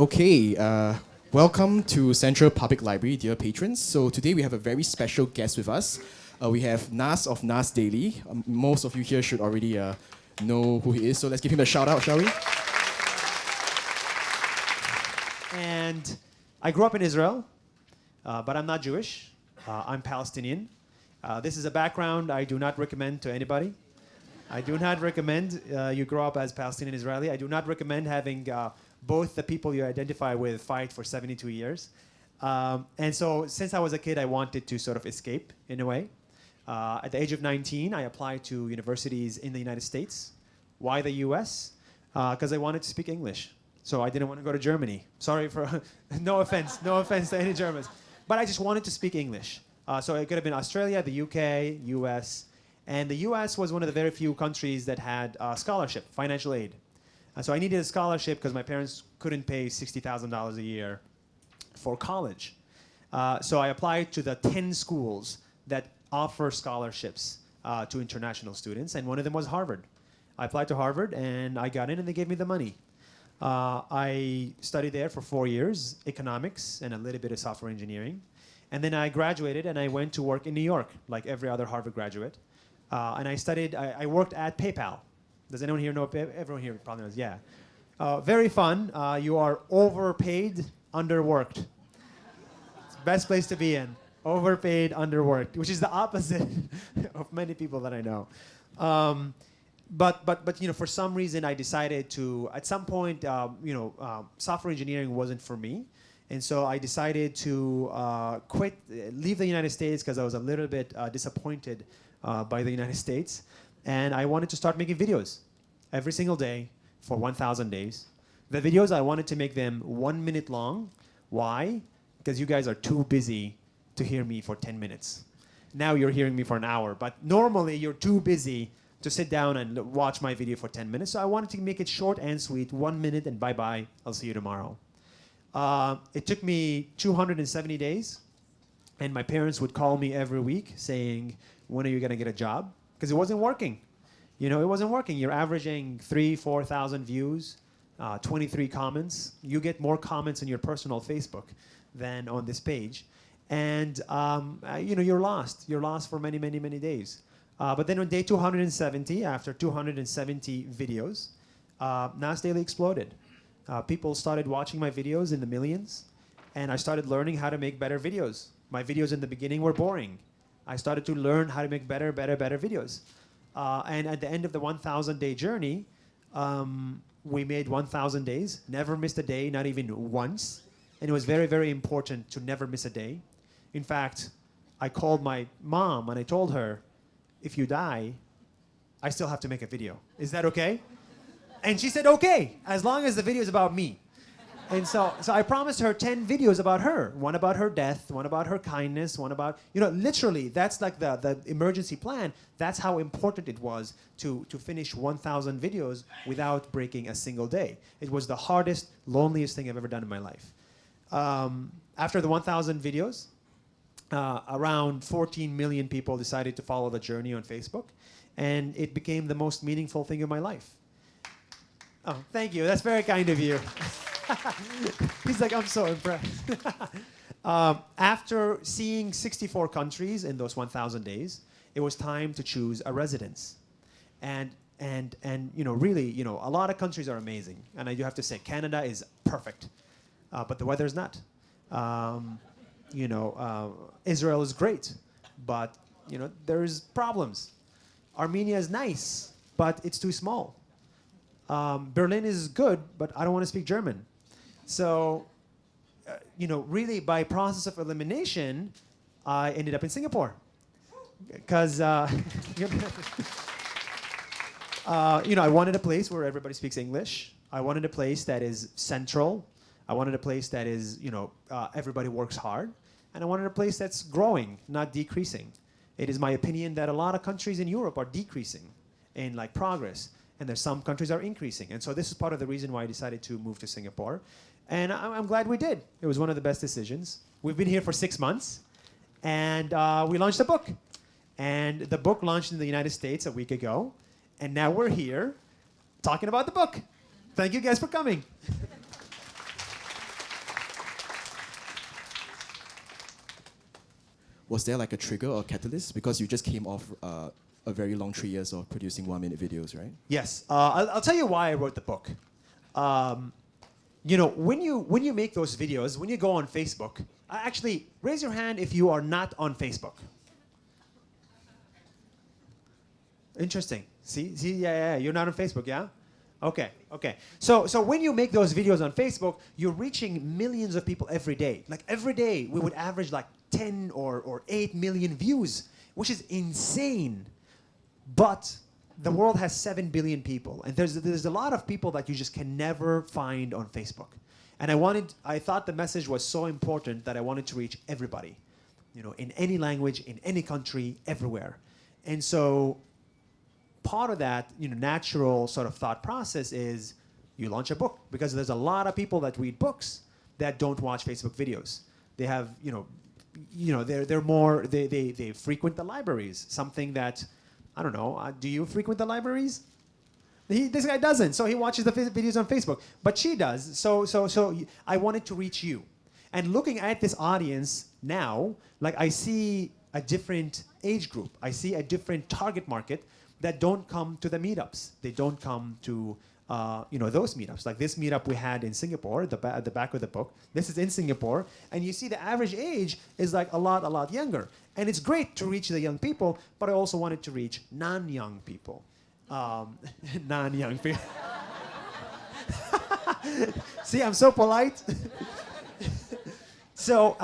Okay, welcome to Central Public Library, dear patrons. So today we have a very special guest with us. We have Nas of NAS Daily. Most of you here should already know who he is, so let's give him a shout out, shall we? And I grew up in Israel, but I'm not Jewish. I'm Palestinian. This is a background I do not recommend to anybody. I do not recommend you grow up as Palestinian Israeli. I do not recommend having both the people you identify with fight for 72 years. And so since I was a kid, I wanted to sort of escape in a way. At the age of 19, I applied to universities in the United States. Why the US? Because I wanted to speak English. So I didn't want to go to Germany. Sorry for, no offense to any Germans. But I just wanted to speak English. So it could have been Australia, the UK, US. And the US was one of the very few countries that had scholarship, financial aid. So I needed a scholarship because my parents couldn't pay $60,000 a year for college. So I applied to the 10 schools that offer scholarships to international students, and one of them was Harvard. I applied to Harvard, and I got in, and they gave me the money. I studied there for 4 years, economics and a little bit of software engineering. And then I graduated, and I went to work in New York, like every other Harvard graduate. And I worked at PayPal. Does anyone here know PayPal? Everyone here probably knows, yeah. Very fun. You are overpaid, underworked. It's the best place to be in. Overpaid, underworked, which is the opposite of many people that I know. But you know, for some reason, I decided to, at some point, software engineering wasn't for me. And so I decided to leave the United States because I was a little bit disappointed by the United States. And I wanted to start making videos every single day for 1,000 days. The videos, I wanted to make them 1 minute long. Why? Because you guys are too busy to hear me for 10 minutes. Now you're hearing me for an hour, but normally you're too busy to sit down and watch my video for 10 minutes. So I wanted to make it short and sweet, 1 minute and bye-bye, I'll see you tomorrow. It took me 270 days, and my parents would call me every week saying, when are you gonna get a job? Because it wasn't working. You know, it wasn't working. You're averaging 3,000, 4,000 views, 23 comments. You get more comments on your personal Facebook than on this page. And, you're lost. You're lost for many, many, many days. But then on day 270, after 270 videos, NAS Daily exploded. People started watching my videos in the millions, and I started learning how to make better videos. My videos in the beginning were boring. I started to learn how to make better videos. And at the end of the 1,000-day journey, we made 1,000 days, never missed a day, not even once. And it was very, very important to never miss a day. In fact, I called my mom and I told her, if you die, I still have to make a video. Is that okay? And she said, okay, as long as the video is about me. And so I promised her 10 videos about her. One about her death, one about her kindness, one about, literally, that's like the emergency plan. That's how important it was to finish 1,000 videos without breaking a single day. It was the hardest, loneliest thing I've ever done in my life. After the 1,000 videos, around 14 million people decided to follow the journey on Facebook. And it became the most meaningful thing in my life. Oh, thank you. That's very kind of you. He's like, I'm so impressed. After seeing 64 countries in those 1,000 days, it was time to choose a residence. And really, a lot of countries are amazing. And I do have to say, Canada is perfect, but the weather is not. Israel is great, but, there's problems. Armenia is nice, but it's too small. Berlin is good, but I don't want to speak German. So, really by process of elimination, I ended up in Singapore. Because, I wanted a place where everybody speaks English. I wanted a place that is central. I wanted a place that is, everybody works hard. And I wanted a place that's growing, not decreasing. It is my opinion that a lot of countries in Europe are decreasing in progress. And there's some countries are increasing. And so this is part of the reason why I decided to move to Singapore. And I'm glad we did. It was one of the best decisions. We've been here for 6 months. And we launched a book. And the book launched in the United States a week ago. And now we're here talking about the book. Thank you guys for coming. was there like a trigger or catalyst? Because you just came off a very long 3 years of producing 1-minute videos, right? Yes. I'll tell you why I wrote the book. You know, when you make those videos, when you go on Facebook, actually, raise your hand if you are not on Facebook. Interesting. See, yeah, you're not on Facebook, yeah? Okay. So when you make those videos on Facebook, you're reaching millions of people every day. Like every day, we would average like 10 or 8 million views, which is insane. But the world has 7 billion people, and there's a lot of people that you just can never find on Facebook. And I thought the message was so important that I wanted to reach everybody, you know, in any language, in any country, everywhere. And so part of that, you know, natural sort of thought process is you launch a book, because there's a lot of people that read books that don't watch Facebook videos. They have, they're more, they frequent the libraries, something that, I don't know, do you frequent the libraries? This guy doesn't, so he watches the videos on Facebook. But she does, so I wanted to reach you. And looking at this audience now, like I see a different age group. I see a different target market that don't come to the meetups. They don't come to those meetups. Like this meetup we had in Singapore, at the back of the book. This is in Singapore, and you see the average age is like a lot younger. And it's great to reach the young people, but I also wanted to reach non-young people. Non-young people. See, I'm so polite. So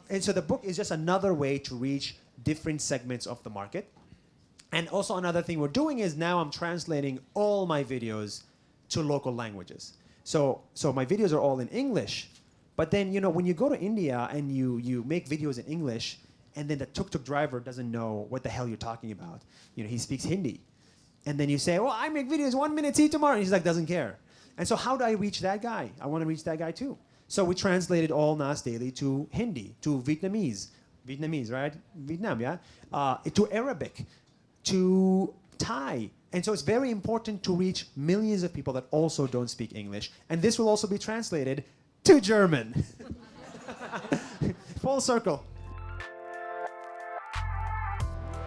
the book is just another way to reach different segments of the market. And also another thing we're doing is now I'm translating all my videos to local languages. So my videos are all in English, but then, you know, when you go to India and you make videos in English, and then the tuk-tuk driver doesn't know what the hell you're talking about. You know, he speaks Hindi. And then you say, well, I make videos 1 minute, see you tomorrow. And he's like, doesn't care. And so how do I reach that guy? I want to reach that guy too. So we translated all NAS Daily to Hindi, to Vietnamese, right? Vietnam, yeah? To Arabic, to Thai. And so it's very important to reach millions of people that also don't speak English. And this will also be translated to German. Full circle.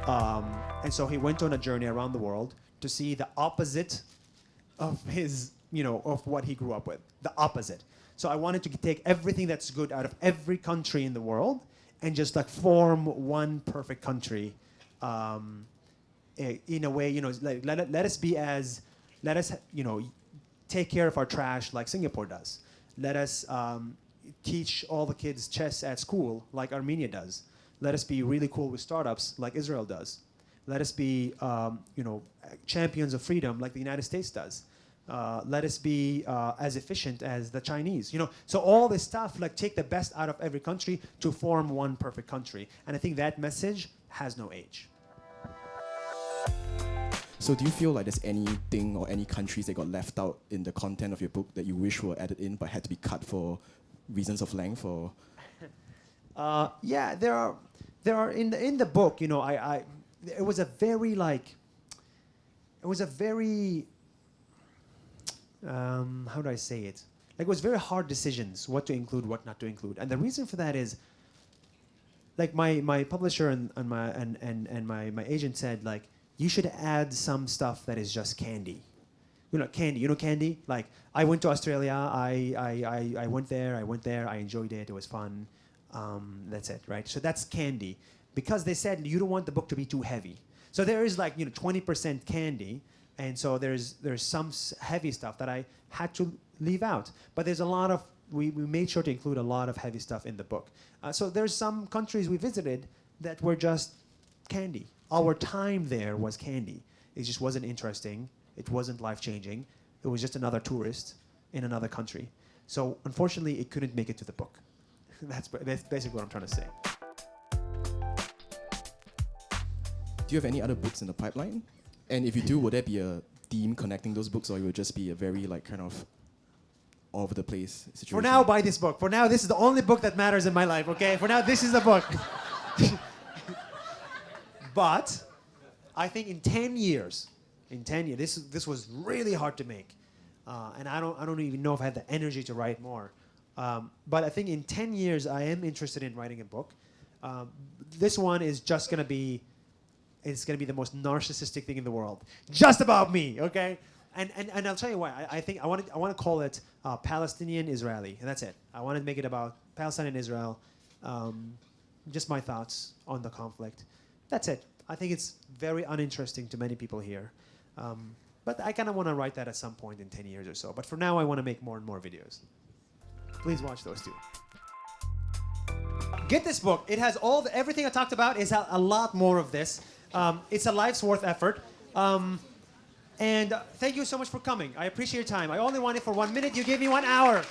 And so he went on a journey around the world to see the opposite of his, of what he grew up with. The opposite. So I wanted to take everything that's good out of every country in the world and just like form one perfect country. In a way, like, let us take care of our trash like Singapore does. Let us teach all the kids chess at school like Armenia does. Let us be really cool with startups like Israel does. Let us be, champions of freedom like the United States does. Let us be as efficient as the Chinese. So all this stuff, like take the best out of every country to form one perfect country. And I think that message has no age. So do you feel like there's anything or any countries that got left out in the content of your book that you wish were added in but had to be cut for reasons of length? Or yeah, there are in the book. It was a very how do I say it? Like it was very hard decisions what to include, what not to include, and the reason for that is like my publisher and my agent said like, you should add some stuff that is just candy. Candy. Candy? Like, I went to Australia. I went there. I enjoyed it. It was fun. That's it, right? So that's candy. Because they said you don't want the book to be too heavy. So there is like, 20% candy. And so there's some heavy stuff that I had to leave out. But there's a lot of, we made sure to include a lot of heavy stuff in the book. So there's some countries we visited that were just candy. Our time there was candy. It just wasn't interesting. It wasn't life-changing. It was just another tourist in another country. So unfortunately, it couldn't make it to the book. That's basically what I'm trying to say. do you have any other books in the pipeline? And if you do, would there be a theme connecting those books, or it would just be a very like kind of all over the place situation? For now, buy this book. For now, this is the only book that matters in my life, okay? For now, this is the book. But I think in 10 years, this was really hard to make. And I don't even know if I have the energy to write more. But I think in 10 years, I am interested in writing a book. this one is just gonna be, it's gonna be the most narcissistic thing in the world, just about me, okay? And I'll tell you why. I think I want to call it Palestinian Israeli, and that's it. I want to make it about Palestine and Israel. Just my thoughts on the conflict. That's it. I think it's very uninteresting to many people here. But I kind of want to write that at some point in 10 years or so. But for now, I want to make more and more videos. Please watch those two. Get this book. It has everything I talked about. Is a lot more of this. It's a life's worth effort. And thank you so much for coming. I appreciate your time. I only want it for 1 minute. You gave me 1 hour.